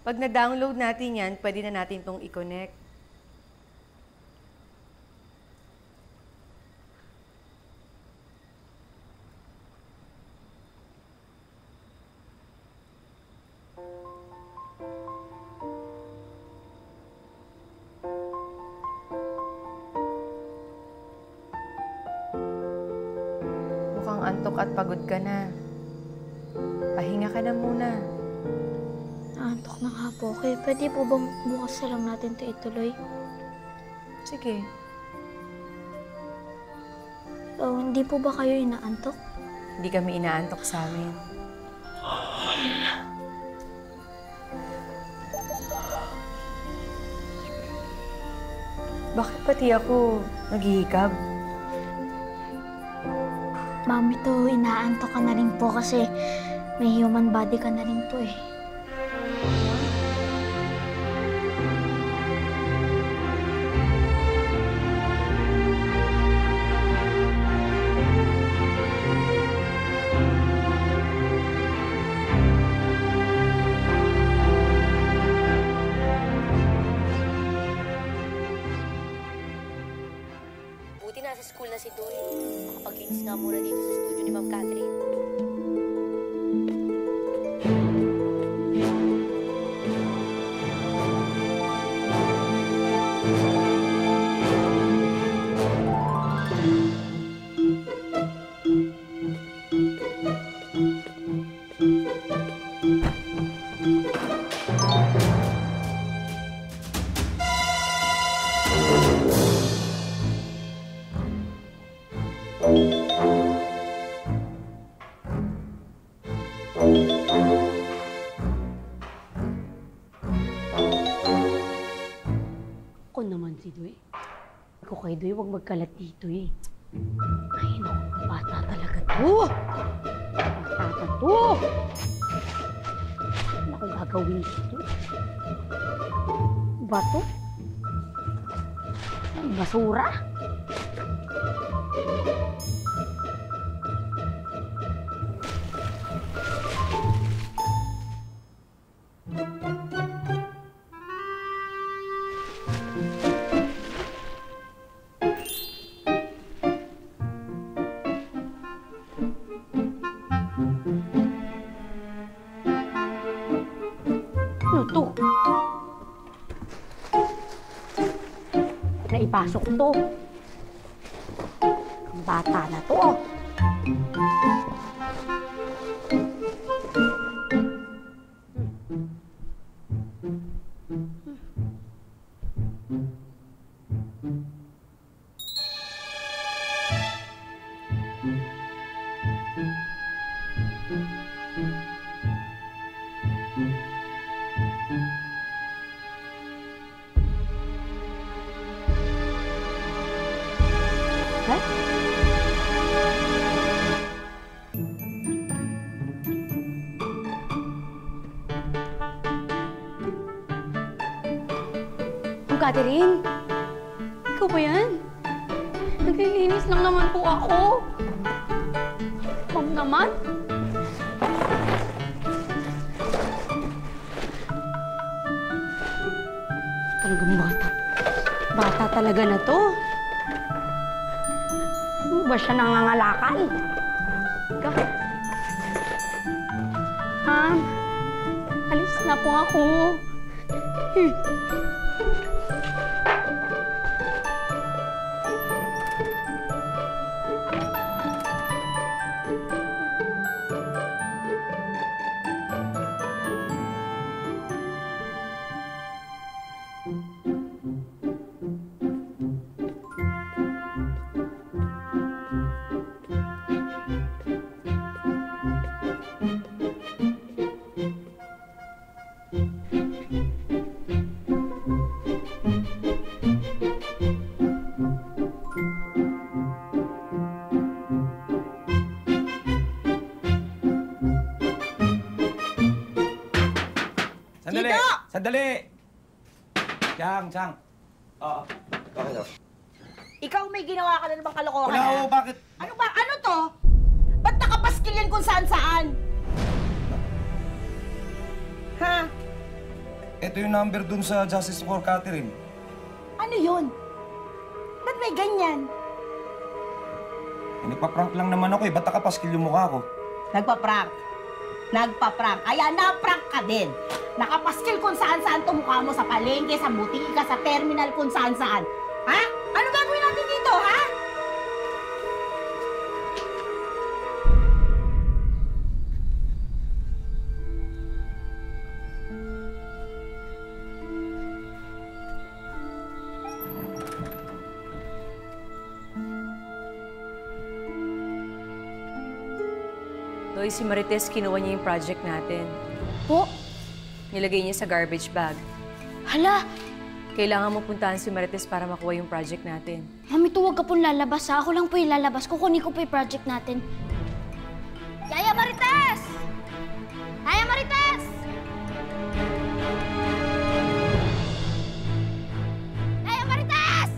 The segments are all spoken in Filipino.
Pag na-download natin yan, pwede na natin itong i-connect. Mukhang antok at pagod ka na. Pahinga ka na muna. Naantok na nga po. Kaya pwede po bang bukas na lang natin ito ituloy? Sige. So, hindi po ba kayo inaantok? Hindi kami inaantok sa amin. Bakit pati ako naghihikab? Mami, to inaantok ka na rin po kasi may human body ka na rin po eh. Buti nasa school na si Doy. Makapag-linis nga muna dito sa studio ni Ma'am Catherine. Ako naman si Doy. Ako kay Doy, huwag magkalat dito eh. Ay, naku, bata talaga to. Bata to. Ano akong gagawin dito? Bato? Basura? Ano to? Naipasok to. Ang bata na to. Ma'am Catherine? Ikaw ba yan? Naglilinis lang naman po ako. Ma'am naman? Talagang bata. Bata talaga na to. Ano ba siya nangangalakal? Ika. Ma'am, alis na po ako. Sandali! Tito! Sandali! Chang. Oo. Bakit daw? Ikaw may ginawa ka na namang kalokohan, Wala ha? ako, bakit? Ano ba? Ano to? Ba't nakapaskil yan kung saan-saan? Ha? Ito yung number dun sa Justice for Catherine. Ano yun? Ba't may ganyan? Nagpa-prank lang naman ako eh. Ba't nakapaskil yung mukha ko? Nagpa-prank. Nagpa-prank. Kaya na-prank ka din. Nakapaskil kung saan-saan tumukha mo sa palengke, sa butika, sa terminal, kung saan-saan. Ha? Ano gagawin natin dito, ha? Doy, si Marites, kinuha niya yung project natin. Po? Nilagay niya sa garbage bag. Hala! Kailangan mo puntahan si Marites para makuha yung project natin. Mami, huwag ka pong lalabas ha. Ako lang po yung lalabas. Kukunin ko po yung project natin. Yaya Marites! Yaya Marites! Yaya Marites!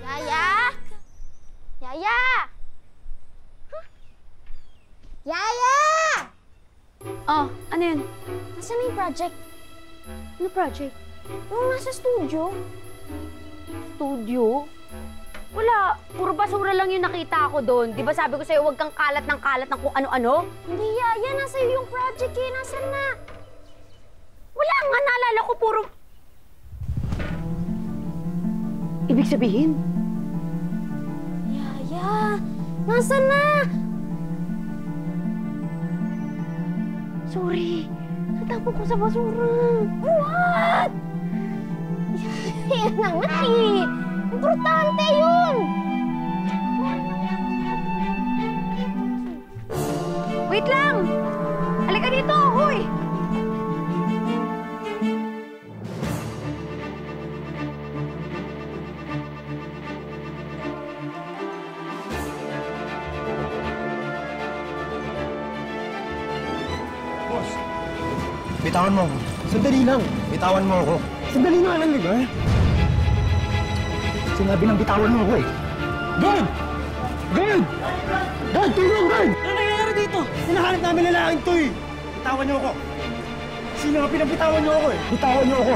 Yaya! Yaya! Huh? Yaya! Oh, ano yun? Nasaan na yung project? Ano project? Yung nasa studio. Studio? Wala. Puro basura lang yung nakita ko doon. Di ba sabi ko sa'yo, huwag kang kalat ng kung ano-ano? Hindi, Yaya. Nasa iyo yung project eh. Nasaan na? Wala nga, naalala ko puro... Ibig sabihin? Yaya! Nasaan na? Sorry. Natapon ko sa basura. What? Yan na nga eh. Importante yun. Wait lang! Halika dito, huy! Boss, bitawan mo ako. Sandali lang. Bitawan mo ako. Sandali nga lang, di ba? Sinabi ng bitawan mo ako eh. Guard! Guard! Guard, tulong, guard! Ano nangyayari dito? Hinahanap namin lalaking to eh. Bitawan niyo ako. Sino nga pinagbitawan niyo ako eh? Bitawan niyo ako.